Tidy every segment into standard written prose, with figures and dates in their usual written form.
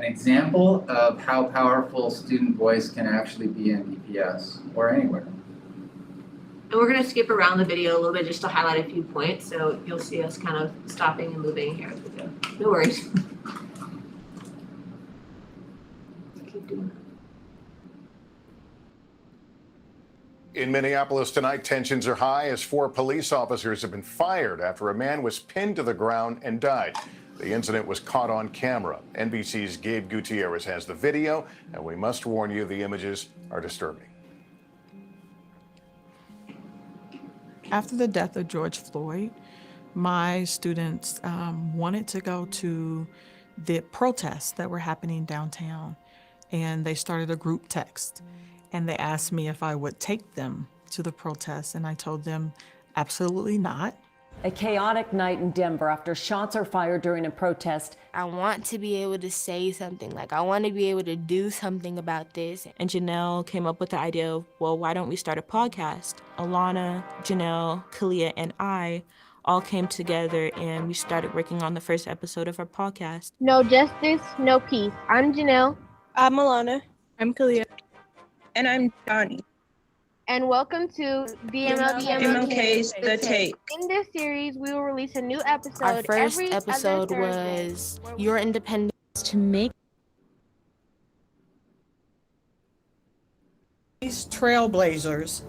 an example of how powerful student voice can actually be in DPS or anywhere. And we're going to skip around the video a little bit just to highlight a few points, so you'll see us kind of stopping and moving here as we go. No worries. Keep doing that. In Minneapolis tonight, tensions are high as 4 police officers have been fired after a man was pinned to the ground and died. The incident was caught on camera. NBC's Gabe Gutierrez has the video, and we must warn you, the images are disturbing. After the death of George Floyd, my students wanted to go to the protests that were happening downtown, and they started a group text, and they asked me if I would take them to the protests, and I told them absolutely not. A chaotic night in Denver after shots are fired during a protest. I want to be able to say something, like I want to be able to do something about this. And Janelle came up with the idea of, well, why don't we start a podcast? Alana, Janelle, Kalia, and I all came together and we started working on the first episode of our podcast. No justice, no peace. I'm Janelle. I'm Alana. I'm Kalia. And I'm Donnie. And welcome to MLK's The Take. In this series, we will release a new episode. Our first every episode other Thursday. was Your Independence to Make. These trailblazers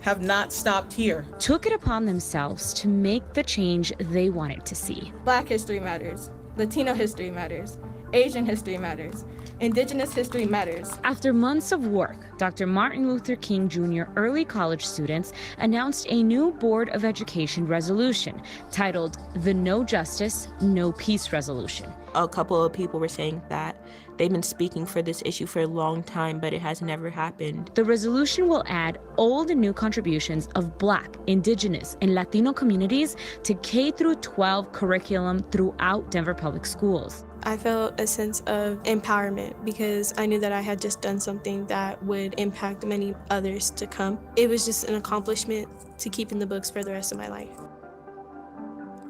have not stopped here. Took it upon themselves to make the change they wanted to see. Black history matters. Latino history matters. Asian history matters. Indigenous history matters. After months of work, Dr. Martin Luther King Jr. early college students announced a new Board of Education resolution titled the No Justice, No Peace Resolution. A couple of people were saying that they've been speaking for this issue for a long time, but it has never happened. The resolution will add old and new contributions of Black, Indigenous, and Latino communities to K-12 curriculum throughout Denver Public Schools. I felt a sense of empowerment because I knew that I had just done something that would impact many others to come. It was just an accomplishment to keep in the books for the rest of my life.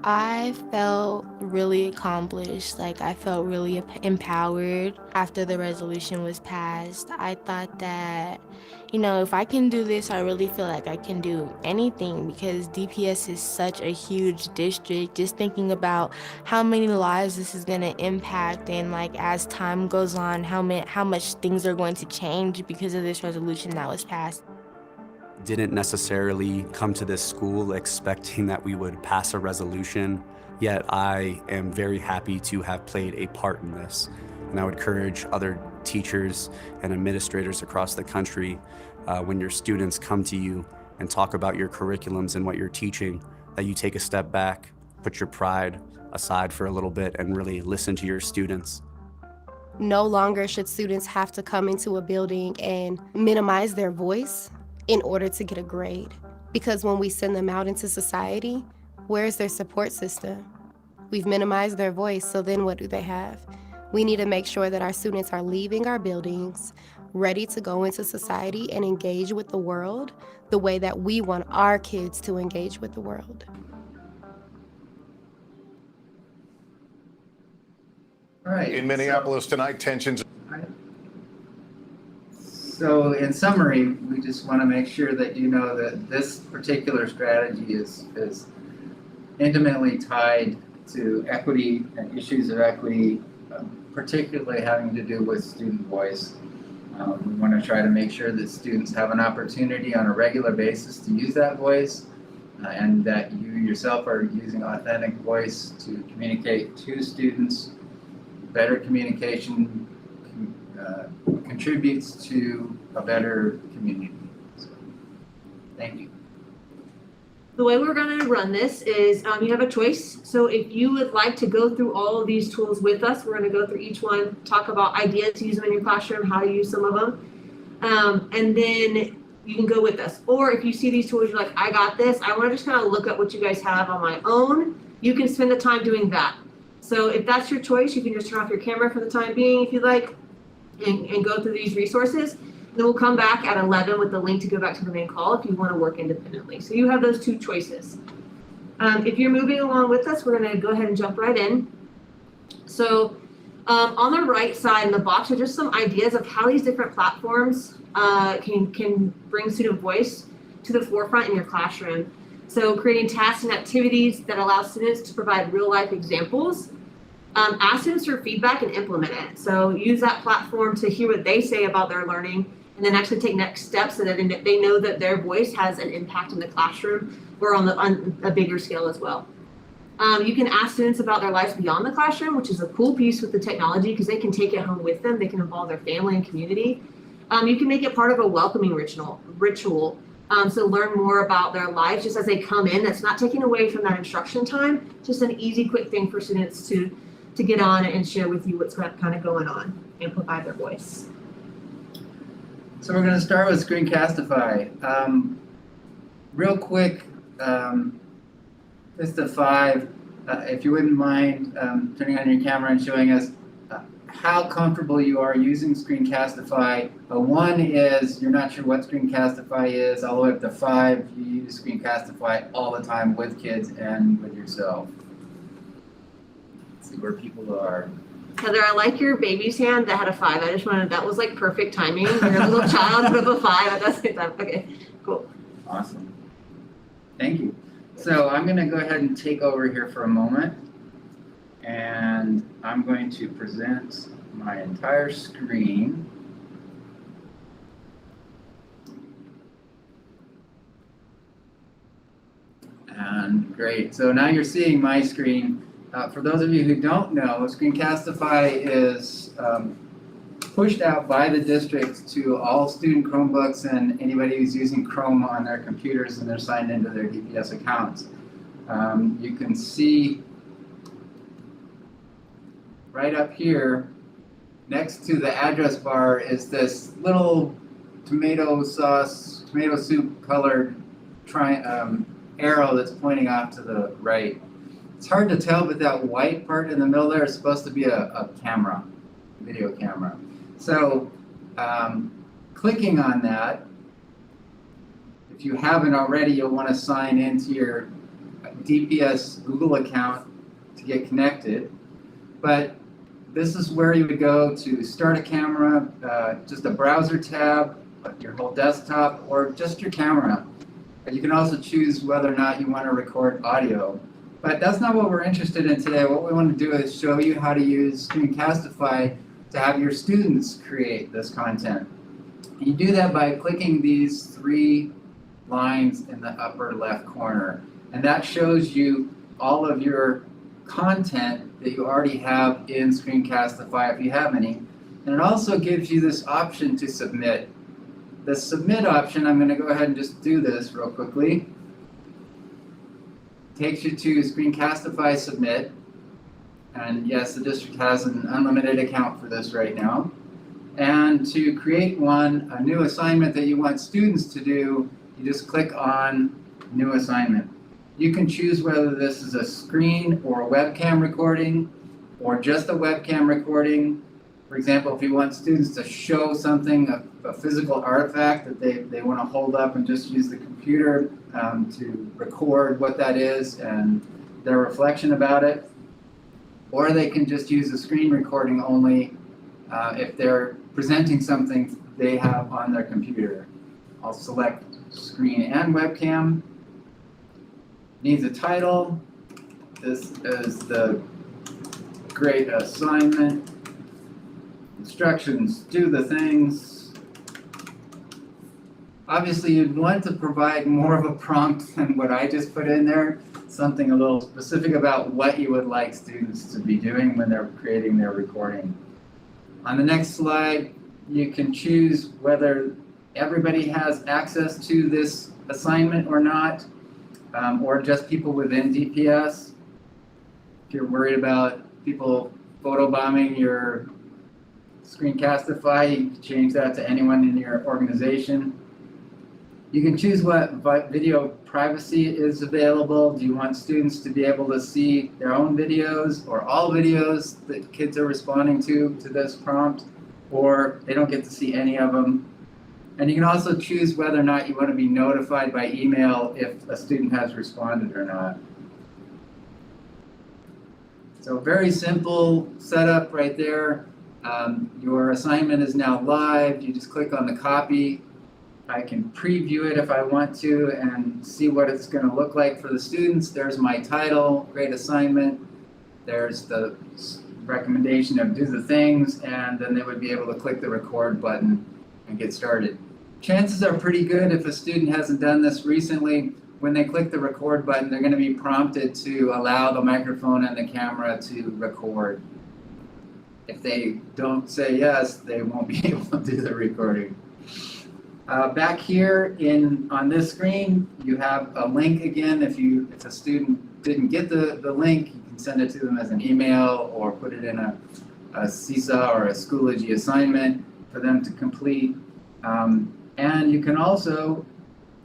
I felt really accomplished, like I felt really empowered after the resolution was passed. I thought that, you know, if I can do this, I really feel like I can do anything because DPS is such a huge district. Just thinking about how many lives this is going to impact and like as time goes on, how much things are going to change because of this resolution that was passed. Didn't necessarily come to this school expecting that we would pass a resolution, yet I am very happy to have played a part in this. And I would encourage other teachers and administrators across the country, when your students come to you and talk about your curriculums and what you're teaching, that you take a step back, put your pride aside for a little bit and really listen to your students. No longer should students have to come into a building and minimize their voice in order to get a grade. Because when we send them out into society, where's their support system? We've minimized their voice, so then what do they have? We need to make sure that our students are leaving our buildings, ready to go into society and engage with the world the way that we want our kids to engage with the world. All right. In Minneapolis tonight, tensions. So in summary, we just want to make sure that you know that this particular strategy is intimately tied to equity and issues of equity, particularly having to do with student voice. We want to try to make sure that students have an opportunity on a regular basis to use that voice, and that you yourself are using authentic voice to communicate to students. Better communication contributes to a better community. So, thank you. The way we're going to run this is you have a choice. So if you would like to go through all of these tools with us, we're going to go through each one, talk about ideas to use them in your classroom, how to use some of them, and then you can go with us. Or if you see these tools, you're like, I got this. I want to just kind of look at what you guys have on my own. You can spend the time doing that. So if that's your choice, you can just turn off your camera for the time being if you'd like, and go through these resources. And then we'll come back at 11 with the link to go back to the main call if you want to work independently. So you have those two choices. If you're moving along with us, we're going to go ahead and jump right in. So On the right side in the box are just some ideas of how these different platforms can bring student voice to the forefront in your classroom. So creating tasks and activities that allow students to provide real life examples. Ask students for feedback and implement it. So use that platform to hear what they say about their learning and then actually take next steps so that they know that their voice has an impact in the classroom or on a bigger scale as well. You can ask students about their lives beyond the classroom, which is a cool piece with the technology because they can take it home with them. They can involve their family and community. You can make it part of a welcoming ritual. So learn more about their lives just as they come in. That's not taking away from that instruction time. Just an easy, quick thing for students to get on and share with you what's kind of going on, amplify their voice. So we're going to start with Screencastify. Real quick, just a 5. If you wouldn't mind turning on your camera and showing us how comfortable you are using Screencastify. 1 is you're not sure what Screencastify is, all the way up to 5, you use Screencastify all the time with kids and with yourself. Let's see where people are. Heather, I like your baby's hand that had a 5. I just wanted, that was like perfect timing. You're a little child with a 5 at the same time. Okay, cool. Awesome. Thank you. So I'm going to go ahead and take over here for a moment. And I'm going to present my entire screen. And great. So now you're seeing my screen. For those of you who don't know, Screencastify is pushed out by the district to all student Chromebooks and anybody who's using Chrome on their computers and they're signed into their DPS accounts. You can see right up here, next to the address bar is this little tomato soup colored arrow that's pointing off to the right. It's hard to tell, but that white part in the middle there is supposed to be a camera, video camera. So clicking on that, if you haven't already, you'll want to sign into your DPS Google account to get connected. But this is where you would go to start a camera, just a browser tab, your whole desktop, or just your camera. You can also choose whether or not you want to record audio. But that's not what we're interested in today. What we want to do is show you how to use Screencastify to have your students create this content. You do that by clicking these 3 lines in the upper left corner. And that shows you all of your content that you already have in Screencastify if you have any. And it also gives you this option to submit. The submit option, I'm going to go ahead and just do this real quickly. Takes you to Screencastify submit. And yes, the district has an unlimited account for this right now. And to create a new assignment that you want students to do, you just click on new assignment. You can choose whether this is a screen or a webcam recording or just a webcam recording. For example, if you want students to show something, a physical artifact that they want to hold up and just use the computer to record what that is and their reflection about it. Or they can just use a screen recording only if they're presenting something they have on their computer. I'll select screen and webcam. Needs a title. This is the great assignment. Instructions, do the things. Obviously, you'd want to provide more of a prompt than what I just put in there. Something a little specific about what you would like students to be doing when they're creating their recording. On the next slide, you can choose whether everybody has access to this assignment or not. Or just people within DPS. If you're worried about people photobombing your Screencastify, you can change that to anyone in your organization. You can choose what video privacy is available. Do you want students to be able to see their own videos or all videos that kids are responding to this prompt, or they don't get to see any of them? And you can also choose whether or not you want to be notified by email if a student has responded or not. So very simple setup right there. Your assignment is now live. You just click on the copy. I can preview it if I want to and see what it's going to look like for the students. There's my title, great assignment. There's the recommendation of do the things, and then they would be able to click the record button and get started. Chances are pretty good if a student hasn't done this recently, when they click the record button, they're going to be prompted to allow the microphone and the camera to record. If they don't say yes, they won't be able to do the recording. Back here on this screen, you have a link again. If a student didn't get the link, you can send it to them as an email or put it in a Seesaw or a Schoology assignment for them to complete. And you can also,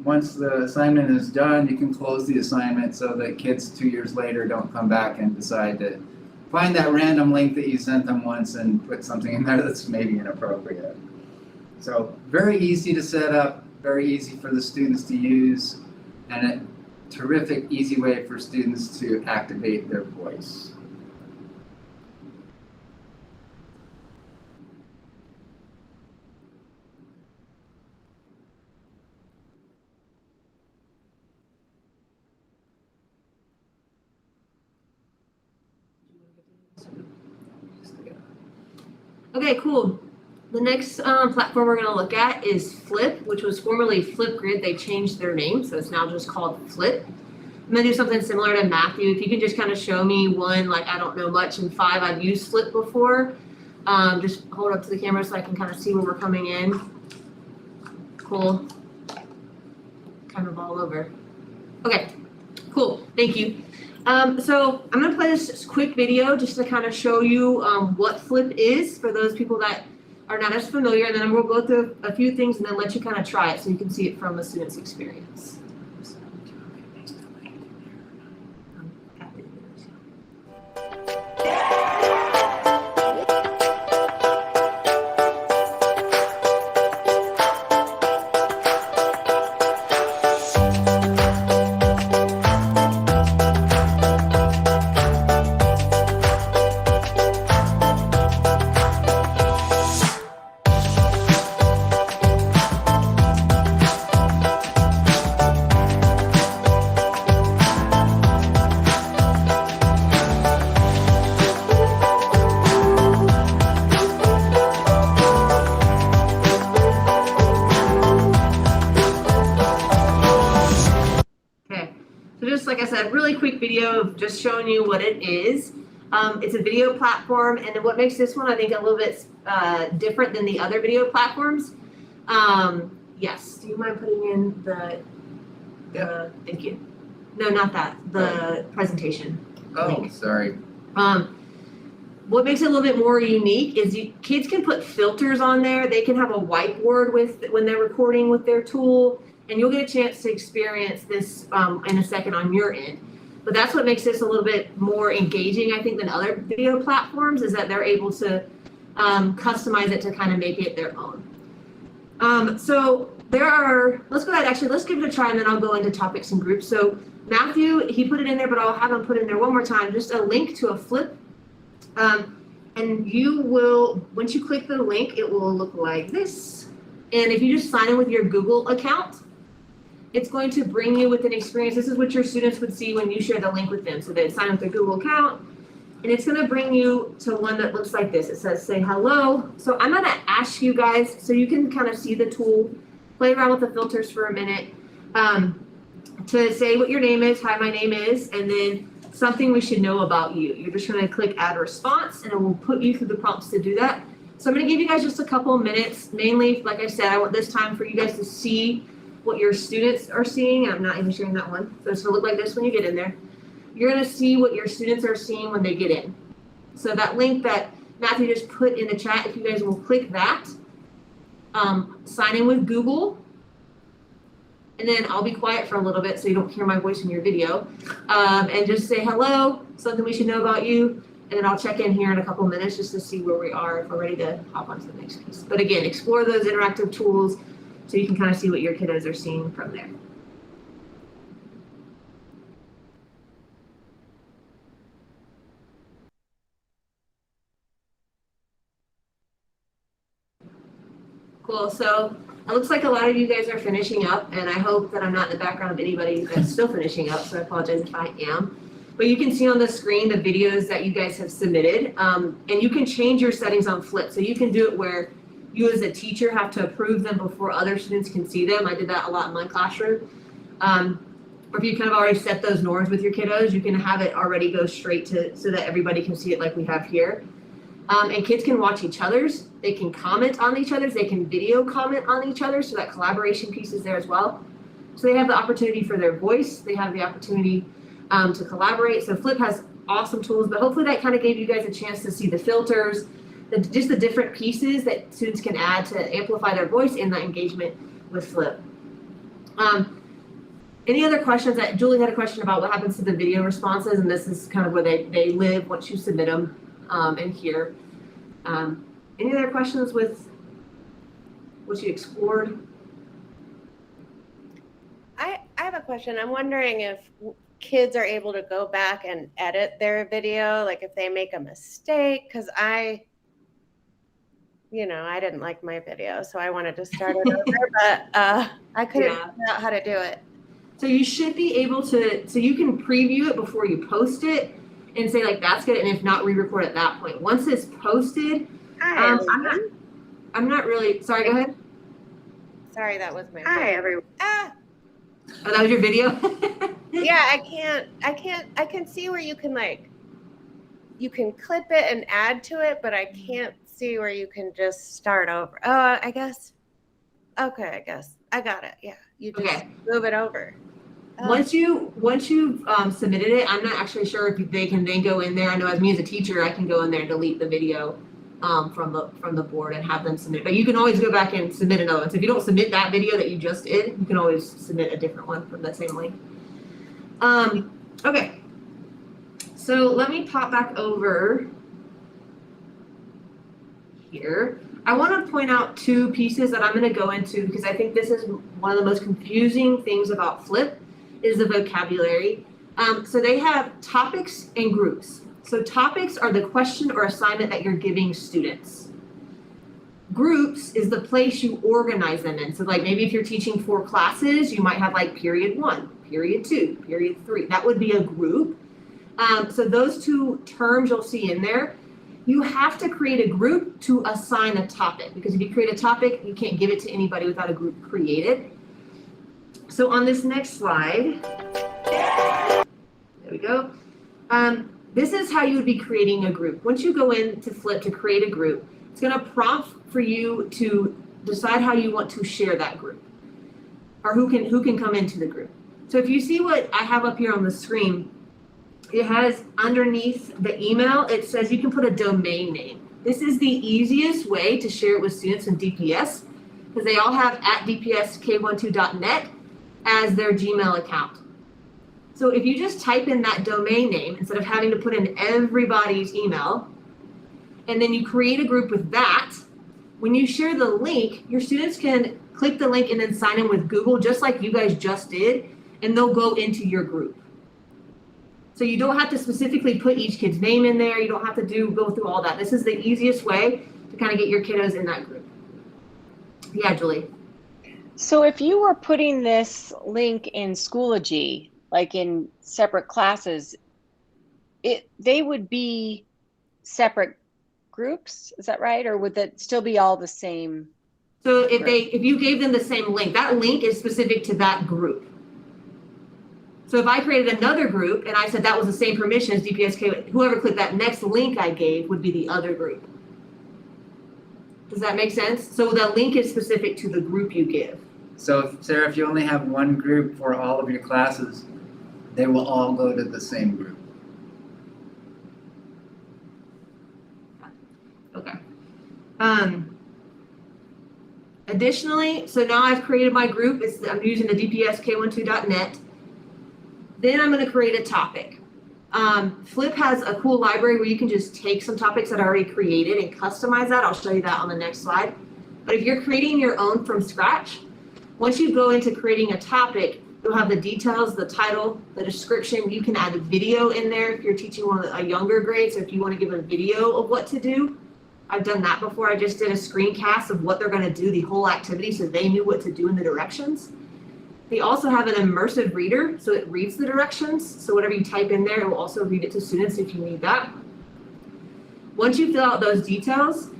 once the assignment is done, you can close the assignment so that kids 2 years later don't come back and decide to find that random link that you sent them once and put something in there that's maybe inappropriate. So very easy to set up, very easy for the students to use, and a terrific, easy way for students to activate their voice. Okay, cool. The next platform we're going to look at is Flip, which was formerly Flipgrid. They changed their name, so it's now just called Flip. I'm going to do something similar to Matthew. If you can just kind of show me one, like I don't know much, and 5, I've used Flip before. Just hold up to the camera so I can kind of see where we're coming in. Cool. Kind of all over. Okay, cool. Thank you. So I'm going to play this quick video just to kind of show you what Flip is for those people that are not as familiar, and then we'll go through a few things and then let you kind of try it so you can see it from a student's experience. Really quick video of just showing you what it is. It's a video platform, and what makes this one I think a little bit different than the other video platforms. Yes, do you mind putting in the thank you. No, not that, the presentation link. Sorry. What makes it a little bit more unique is kids can put filters on there. They can have a whiteboard when they're recording with their tool, and you'll get a chance to experience this in a second on your end. But that's what makes this a little bit more engaging, I think, than other video platforms, is that they're able to customize it to kind of make it their own. So there are, let's go ahead, actually, let's give it a try, and then I'll go into topics and groups. So Matthew, he put it in there, but I'll have him put in there one more time, just a link to a Flip. And you will, once you click the link, it will look like this. And if you just sign in with your Google account, it's going to bring you with an experience. This is what your students would see when you share the link with them. So they sign with their Google account, and it's going to bring you to one that looks like this. It says, say hello. So I'm going to ask you guys, so you can kind of see the tool, play around with the filters for a minute, to say what your name is, hi, my name is, and then something we should know about you. You're just going to click add a response, and it will put you through the prompts to do that. So I'm going to give you guys just a couple of minutes. Mainly, like I said, I want this time for you guys to see what your students are seeing. I'm not even sharing that one. So it's gonna look like this when you get in there. You're gonna see what your students are seeing when they get in. So that link that Matthew just put in the chat, if you guys will click that, sign in with Google, and then I'll be quiet for a little bit so you don't hear my voice in your video, and just say hello, something we should know about you, and then I'll check in here in a couple minutes just to see where we are, if we're ready to hop onto the next piece. But again, explore those interactive tools so you can kind of see what your kiddos are seeing from there. Cool. So it looks like a lot of you guys are finishing up, and I hope that I'm not in the background of anybody that's still finishing up, so I apologize if I am. But you can see on the screen the videos that you guys have submitted, and you can change your settings on Flip. So you can do it where you as a teacher have to approve them before other students can see them. I did that a lot in my classroom. Or if you kind of already set those norms with your kiddos, you can have it already go straight to so that everybody can see it like we have here. And kids can watch each other's, they can comment on each other's, they can video comment on each other, so that collaboration piece is there as well. So they have the opportunity for their voice, they have the opportunity to collaborate. So Flip has awesome tools, but hopefully that kind of gave you guys a chance to see the filters, just the different pieces that students can add to amplify their voice in that engagement with Flip. Any other questions? Julie had a question about what happens to the video responses, and this is kind of where they live once you submit them in here. Any other questions with what you explored? I have a question. I'm wondering if kids are able to go back and edit their video, like if they make a mistake, because I didn't like my video, so I wanted to start it over, but I couldn't figure out how to do it. So you should be able to, so you can preview it before you post it and say like, that's good, and if not, re-record at that point. Once it's posted, I'm not really, sorry, go ahead. Sorry, that was my Hi, everyone. Oh, that was your video? Yeah, I can see where you can clip it and add to it, but I can't see where you can just start over. Oh, I guess I got it. Yeah, you just move it over. Once you've submitted it, I'm not actually sure if they can then go in there. I know as me as a teacher, I can go in there and delete the video from the board and have them submit. But you can always go back and submit another one. So if you don't submit that video that you just did, you can always submit a different one from that same link. Okay. So let me pop back over here. I want to point out two pieces that I'm going to go into because I think this is one of the most confusing things about Flip is the vocabulary. So they have topics and groups. So topics are the question or assignment that you're giving students. Groups is the place you organize them in. So like maybe if you're teaching 4 classes, you might have like period 1, period 2, period 3. That would be a group. So those two terms you'll see in there. You have to create a group to assign a topic because if you create a topic, you can't give it to anybody without a group created. So on this next slide, there we go. This is how you would be creating a group. Once you go into Flip to create a group, it's going to prompt for you to decide how you want to share that group or who can come into the group. So if you see what I have up here on the screen, it has underneath the email, it says you can put a domain name. This is the easiest way to share it with students in DPS because they all have @dpsk12.net as their Gmail account. So if you just type in that domain name instead of having to put in everybody's email, and then you create a group with that, when you share the link, your students can click the link and then sign in with Google just like you guys just did, and they'll go into your group. So you don't have to specifically put each kid's name in there. You don't have to go through all that. This is the easiest way to kind of get your kiddos in that group. Yeah, Julie. So if you were putting this link in Schoology, like in separate classes, they would be separate groups, is that right? Or would that still be all the same? So if you gave them the same link, that link is specific to that group. So if I created another group and I said that was the same permission as DPSK, whoever clicked that next link I gave would be the other group. Does that make sense? So the link is specific to the group you give. So Sarah, if you only have one group for all of your classes, they will all go to the same group. Okay. Additionally, so now I've created my group. I'm using the DPSK12.net. Then I'm going to create a topic. Flip has a cool library where you can just take some topics that are already created and customize that. I'll show you that on the next slide. But if you're creating your own from scratch, once you go into creating a topic, you'll have the details, the title, the description. You can add a video in there if you're teaching a younger grade. So if you want to give a video of what to do, I've done that before. I just did a screencast of what they're going to do, the whole activity, so they knew what to do in the directions. They also have an immersive reader, so it reads the directions. So whatever you type in there, it will also read it to students if you need that. Once you fill out those details,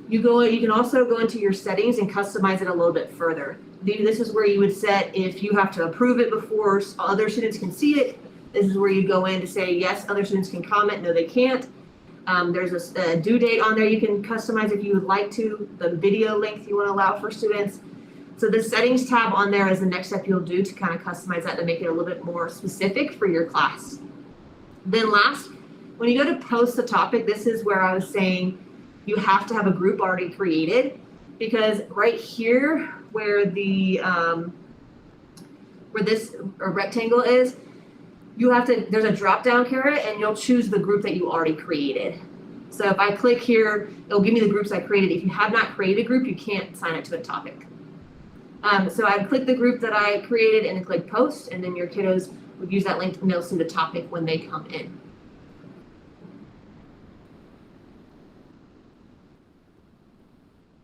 you can also go into your settings and customize it a little bit further. This is where you would set if you have to approve it before other students can see it. This is where you go in to say, yes, other students can comment, no, they can't. There's a due date on there you can customize if you would like to, the video length you want to allow for students. So the settings tab on there is the next step you'll do to kind of customize that to make it a little bit more specific for your class. Then last, when you go to post the topic, this is where I was saying you have to have a group already created, because right here where the where this rectangle is, you have to, there's a drop down caret and you'll choose the group that you already created. So if I click here, it'll give me the groups I created. If you have not created a group, you can't assign it to a topic. So I'd click the group that I created and then click post, and then your kiddos would use that link and they'll see the topic when they come in.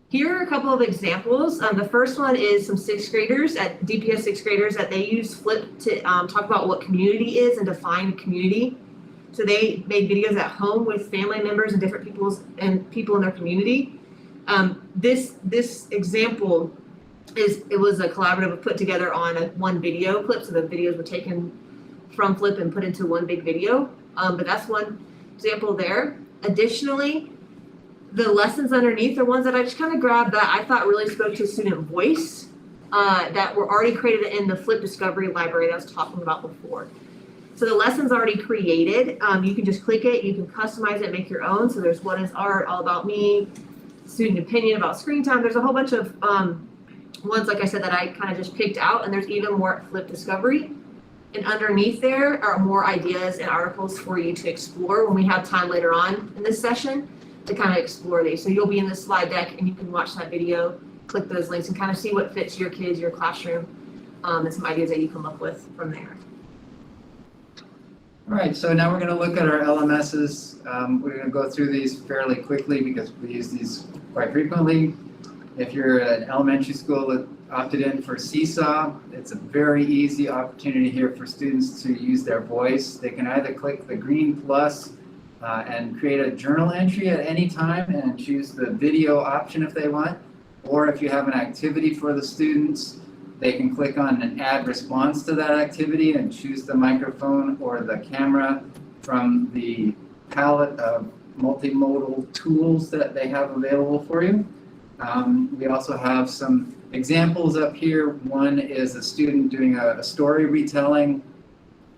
Here are a couple of examples. The first one is some sixth graders at DPS sixth graders that they use Flip to talk about what community is and define community. So they made videos at home with family members and different people in their community. This example it was a collaborative put together on one video clip. So the videos were taken from Flip and put into one big video. But that's one example there. Additionally, the lessons underneath are ones that I just kind of grabbed that I thought really spoke to student voice that were already created in the Flip Discovery library that I was talking about before. So the lesson's already created. You can just click it, you can customize it, make your own. So there's What is Art, All About Me, Student Opinion about Screen Time. There's a whole bunch of ones, like I said, that I kind of just picked out, and there's even more at Flip Discovery. And underneath there are more ideas and articles for you to explore when we have time later on in this session to kind of explore these. So you'll be in the slide deck and you can watch that video, click those links and kind of see what fits your kids, your classroom, and some ideas that you come up with from there. All right, so now we're going to look at our LMSs. We're going to go through these fairly quickly because we use these quite frequently. If you're an elementary school that opted in for Seesaw, it's a very easy opportunity here for students to use their voice. They can either click the green plus and create a journal entry at any time and choose the video option if they want. Or if you have an activity for the students, they can click on an add response to that activity and choose the microphone or the camera from the palette of multimodal tools that they have available for you. We also have some examples up here. One is a student doing a story retelling.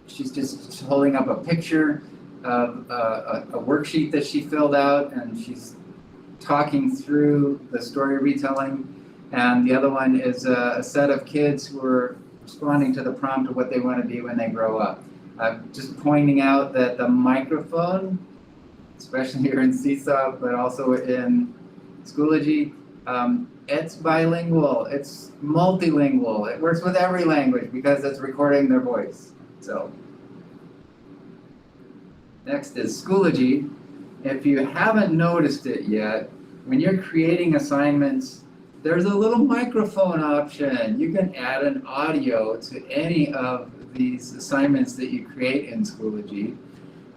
She's just holding up a picture of a worksheet that she filled out, and she's talking through the story retelling. And the other one is a set of kids who are responding to the prompt of what they want to be when they grow up. Just pointing out that the microphone, especially here in Seesaw, but also in Schoology, it's bilingual, it's multilingual. It works with every language because it's recording their voice. So next is Schoology. If you haven't noticed it yet, when you're creating assignments, there's a little microphone option. You can add an audio to any of these assignments that you create in Schoology.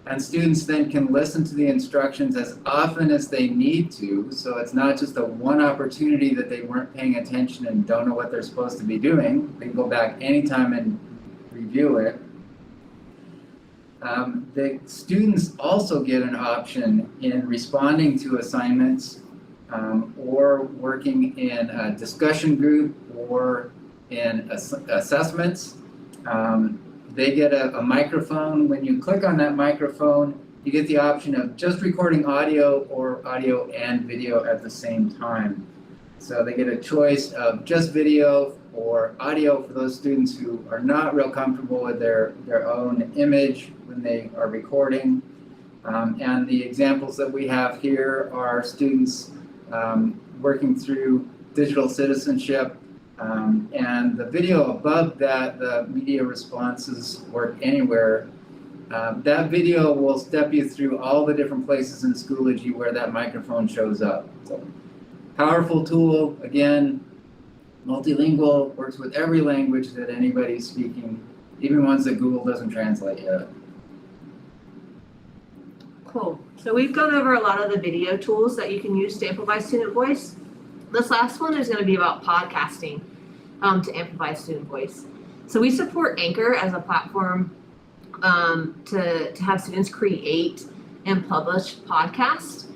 And students then can listen to the instructions as often as they need to. So it's not just a one opportunity that they weren't paying attention and don't know what they're supposed to be doing. They can go back anytime and review it. The students also get an option in responding to assignments or working in a discussion group or in assessments. They get a microphone. When you click on that microphone, you get the option of just recording audio or audio and video at the same time. So they get a choice of just video or audio for those students who are not real comfortable with their own image when they are recording. And the examples that we have here are students working through digital citizenship. And the video above that, the media responses work anywhere. That video will step you through all the different places in Schoology where that microphone shows up. So, powerful tool, again, multilingual, works with every language that anybody's speaking, even ones that Google doesn't translate yet. Cool. So we've gone over a lot of the video tools that you can use to amplify student voice. This last one is going to be about podcasting to amplify student voice. So we support Anchor as a platform to have students create and publish podcasts.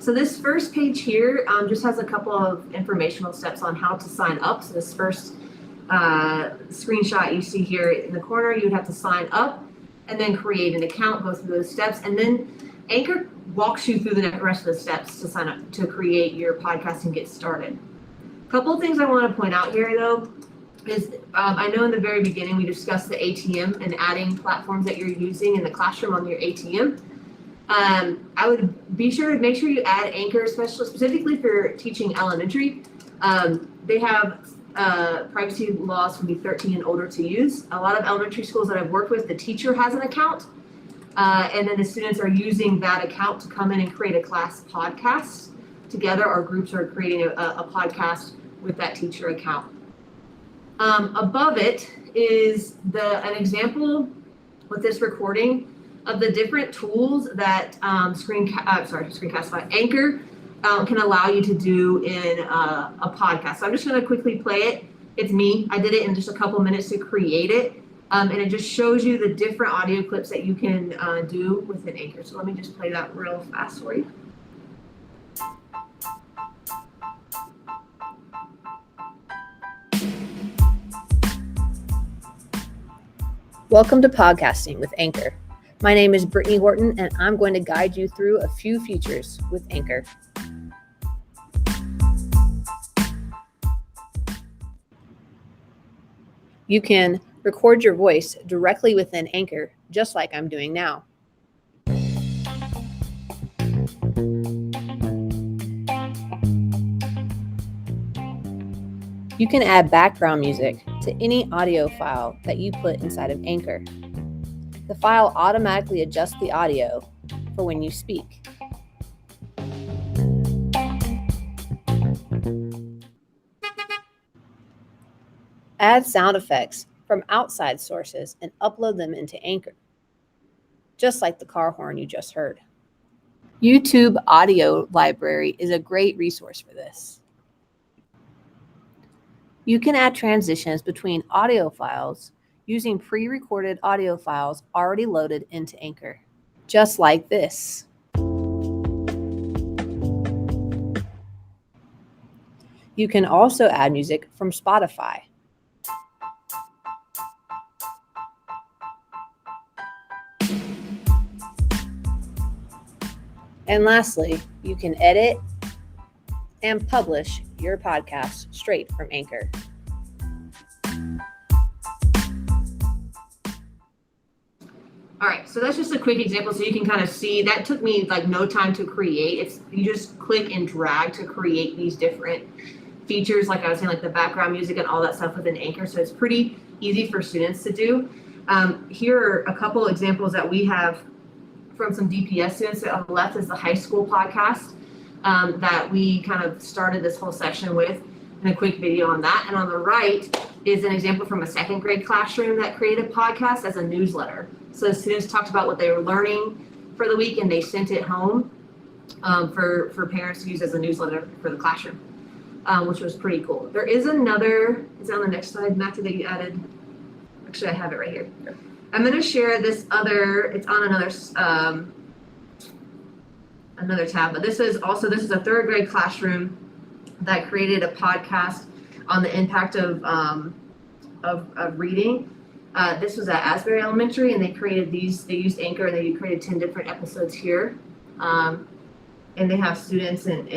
So this first page here just has a couple of informational steps on how to sign up. So this first screenshot you see here in the corner, you would have to sign up and then create an account, go through those steps, and then Anchor walks you through the rest of the steps to sign up to create your podcast and get started. A couple of things I want to point out here though is I know in the very beginning we discussed the ATM and adding platforms that you're using in the classroom on your ATM. I would be sure to make sure you add Anchor, especially specifically for teaching elementary. They have privacy laws for be 13 and older to use. A lot of elementary schools that I've worked with, the teacher has an account, and then the students are using that account to come in and create a class podcast together, or groups are creating a podcast with that teacher account. Above it is an example with this recording of the different tools that Screencastify, Anchor can allow you to do in a podcast. So I'm just going to quickly play it. It's me. I did it in just a couple minutes to create it. And it just shows you the different audio clips that you can do within Anchor. So let me just play that real fast for you. Welcome to Podcasting with Anchor. My name is Brittany Horton, and I'm going to guide you through a few features with Anchor. You can record your voice directly within Anchor, just like I'm doing now. You can add background music to any audio file that you put inside of Anchor. The file automatically adjusts the audio for when you speak. Add sound effects from outside sources and upload them into Anchor, just like the car horn you just heard. YouTube Audio Library is a great resource for this. You can add transitions between audio files using pre-recorded audio files already loaded into Anchor, just like this. You can also add music from Spotify. And lastly, you can edit and publish your podcast straight from Anchor. All right, so that's just a quick example so you can kind of see. That took me like no time to create. You just click and drag to create these different features, like I was saying, like the background music and all that stuff within Anchor. So it's pretty easy for students to do. Here are a couple examples that we have from some DPS students. So on the left is the high school podcast that we kind of started this whole section with, and a quick video on that. And on the right is an example from a second grade classroom that created a podcast as a newsletter. So students talked about what they were learning for the week, and they sent it home for parents to use as a newsletter for the classroom, which was pretty cool. There is another, is it on the next slide, Matthew, that you added? Actually, I have it right here. Yeah. I'm going to share this other, it's on another tab, but this is a third grade classroom that created a podcast on the impact of reading. This was at Asbury Elementary, and they used Anchor, and they created 10 different episodes here. And they have students and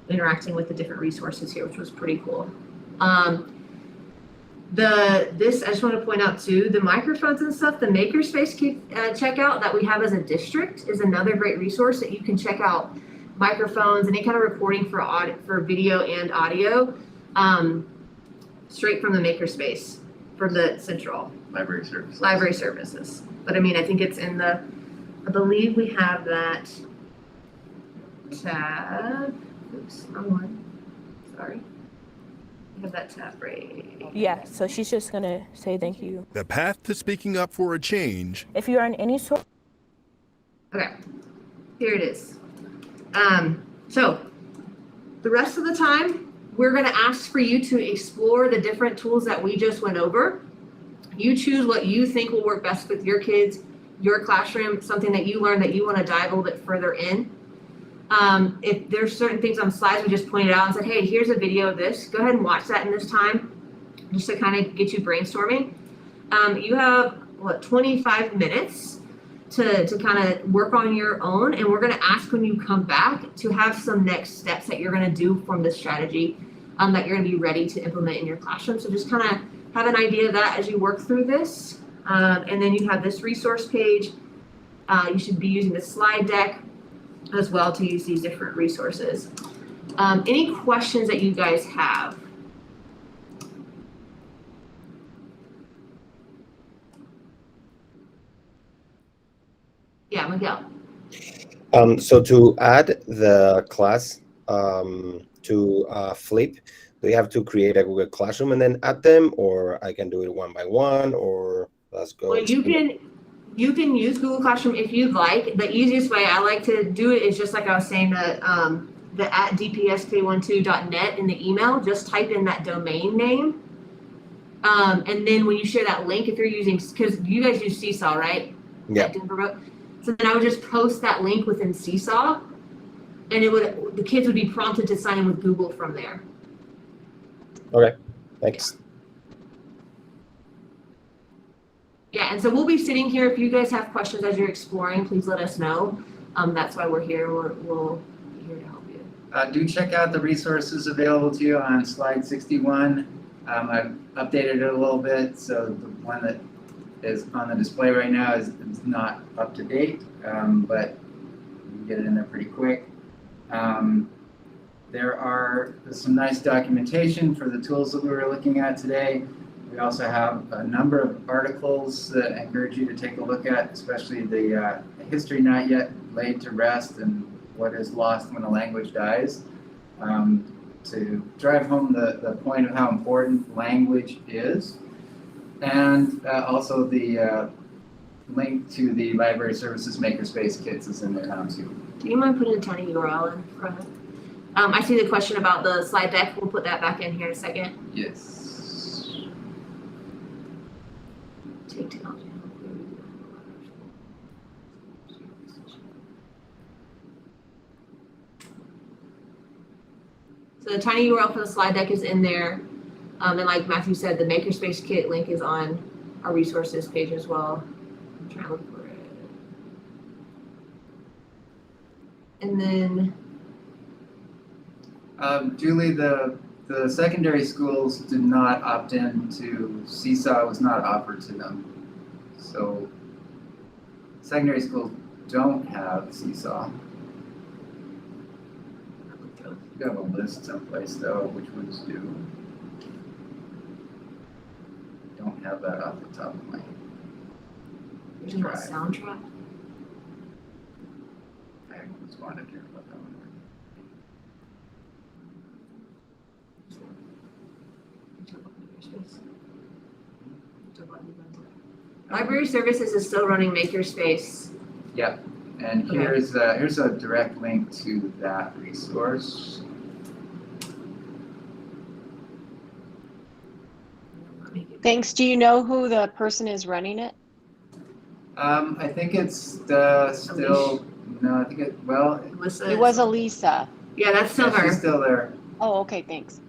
interacting with the different resources here, which was pretty cool. I just want to point out too, the microphones and stuff, the Makerspace Checkout that we have as a district is another great resource that you can check out microphones, any kind of recording for video and audio straight from the Makerspace. for the central Library services. library services. But I mean, I think it's in the, I believe we have that tab. Oops, wrong one. Sorry. We have that tab right. Yeah, so she's just gonna say thank you. The path to speaking up for a change. If you are in any sort. Okay, here it is. So the rest of the time, we're gonna ask for you to explore the different tools that we just went over. You choose what you think will work best with your kids, your classroom, something that you learned that you wanna dive a little bit further in. If there's certain things on slides we just pointed out and said, hey, here's a video of this, go ahead and watch that in this time, just to kind of get you brainstorming. You have, 25 minutes to kind of work on your own, and we're gonna ask when you come back to have some next steps that you're gonna do from this strategy that you're gonna be ready to implement in your classroom. So just kind of have an idea of that as you work through this. And then you have this resource page. You should be using the slide deck as well to use these different resources. Any questions that you guys have? Yeah, Miguel. So to add the class to Flip, do you have to create a Google Classroom and then add them, or I can do it one by one, or let's go? Well, you can use Google Classroom if you'd like. The easiest way I like to do it is just like I was saying, the at dpsk12.net in the email, just type in that domain name. And then when you share that link, if you're using, because you guys use Seesaw, right? Yeah. So then I would just post that link within Seesaw, and the kids would be prompted to sign in with Google from there. Okay, thanks. Yeah, and so we'll be sitting here. If you guys have questions as you're exploring, please let us know. That's why we're here. We'll be here to help you. Do check out the resources available to you on slide 61. I've updated it a little bit, so the one that is on the display right now is not up to date, but you can get it in there pretty quick. There's some nice documentation for the tools that we were looking at today. We also have a number of articles that I encourage you to take a look at, especially the history not yet laid to rest and what is lost when a language dies, to drive home the point of how important language is. And also the link to the library services Makerspace kits is in there now too. Do you mind putting a tiny URL in for it? I see the question about the slide deck. We'll put that back in here in a second. Yes. Take technology. So the tiny URL for the slide deck is in there. And like Matthew said, the Makerspace kit link is on our resources page as well. I'm trying to look for it. And then Julie, the secondary schools did not opt in to Seesaw. It was not offered to them. So secondary schools don't have Seesaw. You have a list someplace though, which ones do. Don't have that off the top of my head. there's no soundtrack. I was wanting to hear about that one. Library services is still running Makerspace. Yep, and Okay. here's a direct link to that resource. Thanks. Do you know who the person is running it? I think it's still, no, I think it, well. It was Elisa. Yeah, that's still yeah, her. she's still there. Oh, okay, thanks.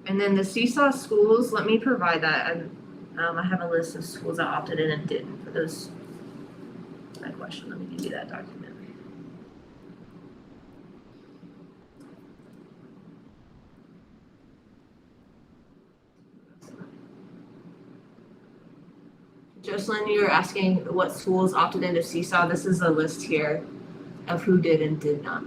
And then the Seesaw schools, let me provide that. And I have a list of schools that opted in and didn't for those. That question, let me give you that document. Jocelyn, you were asking what schools opted into Seesaw. This is a list here of who did and did not.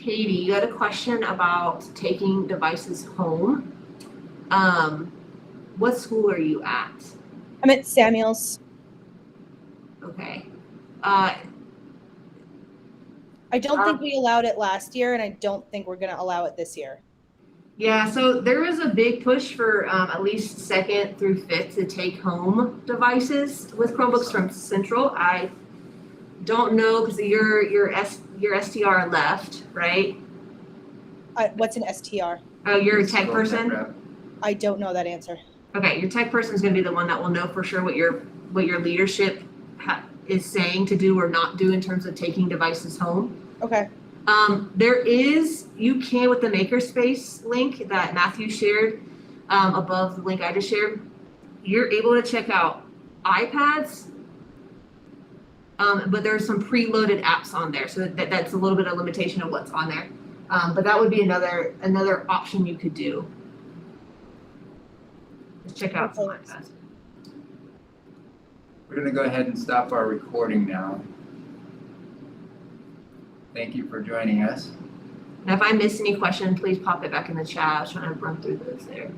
Katie, you had a question about taking devices home. What school are you at? I'm at Samuel's. Okay. I don't think we allowed it last year, and I don't think we're going to allow it this year. Yeah, so there was a big push for at least 2nd through 5th to take home devices with Chromebooks from Central. I don't know because your STR left, right? What's an STR? Oh, you're a tech person? I don't know that answer. Okay, your tech person is going to be the one that will know for sure what your leadership is saying to do or not do in terms of taking devices home. Okay. You can with the Makerspace link that Matthew shared above the link I just shared, you're able to check out iPads, but there's some preloaded apps on there, so that's a little bit of limitation of what's on there. But that would be another option you could do. Just check out some iPads. We're going to go ahead and stop our recording now. Thank you for joining us. Now, if I miss any question, please pop it back in the chat. I was trying to run through those there.